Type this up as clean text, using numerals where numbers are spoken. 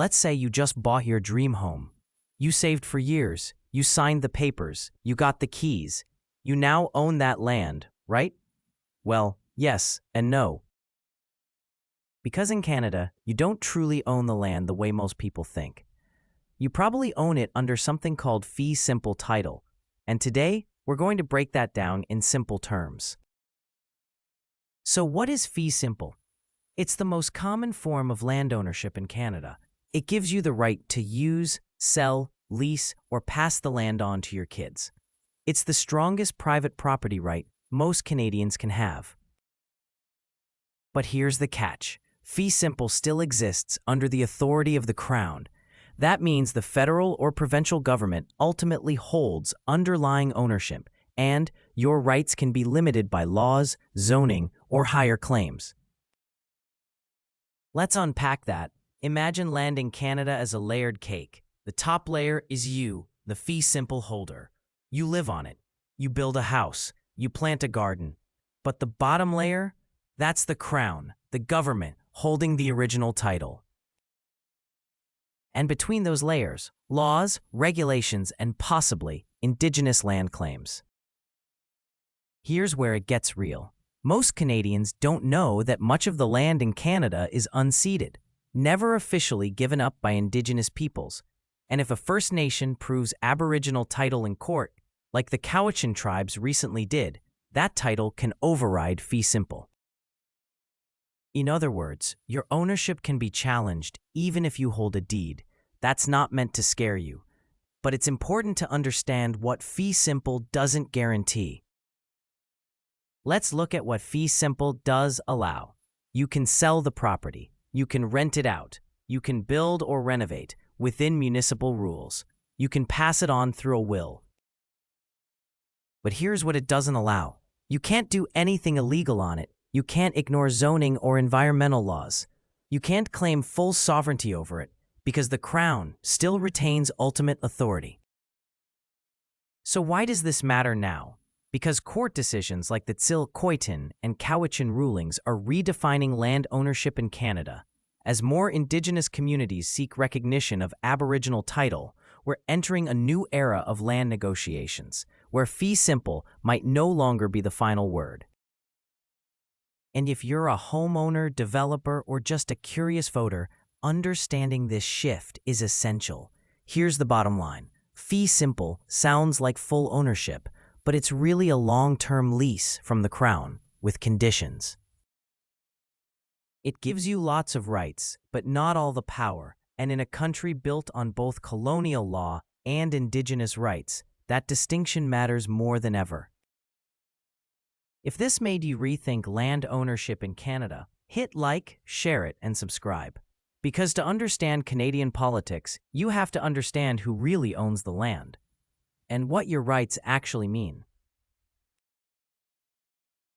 Let's say you just bought your dream home. You saved for years, you signed the papers, you got the keys. You now own that land, right? Well, yes and no. Because in Canada, you don't truly own the land the way most people think. You probably own it under something called fee simple title, and today we're going to break that down in simple terms. So what is fee simple? It's the most common form of land ownership in Canada. It gives you the right to use, sell, lease, or pass the land on to your kids. It's the strongest private property right most Canadians can have. But here's the catch. Fee simple still exists under the authority of the Crown. That means the federal or provincial government ultimately holds underlying ownership, and your rights can be limited by laws, zoning, or higher claims. Let's unpack that. Imagine land in Canada as a layered cake. The top layer is you, the fee simple holder. You live on it. You build a house. You plant a garden. But the bottom layer? That's the Crown, the government, holding the original title. And between those layers, laws, regulations, and possibly Indigenous land claims. Here's where it gets real. Most Canadians don't know that much of the land in Canada is unceded, never officially given up by Indigenous peoples. And if a First Nation proves Aboriginal title in court, like the Cowichan tribes recently did, that title can override fee simple. In other words, your ownership can be challenged even if you hold a deed. That's not meant to scare you. But it's important to understand what fee simple doesn't guarantee. Let's look at what fee simple does allow. You can sell the property. You can rent it out. You can build or renovate within municipal rules. You can pass it on through a will. But here's what it doesn't allow. You can't do anything illegal on it. You can't ignore zoning or environmental laws. You can't claim full sovereignty over it because the Crown still retains ultimate authority. So why does this matter now? Because court decisions like the Tsil-Coitin and Cowichan rulings are redefining land ownership in Canada. As more Indigenous communities seek recognition of Aboriginal title, we're entering a new era of land negotiations, where fee simple might no longer be the final word. And if you're a homeowner, developer, or just a curious voter, understanding this shift is essential. Here's the bottom line. Fee simple sounds like full ownership, but it's really a long-term lease from the Crown, with conditions. It gives you lots of rights, but not all the power, and in a country built on both colonial law and Indigenous rights, that distinction matters more than ever. If this made you rethink land ownership in Canada, hit like, share it, and subscribe. Because to understand Canadian politics, you have to understand who really owns the land and what your rights actually mean.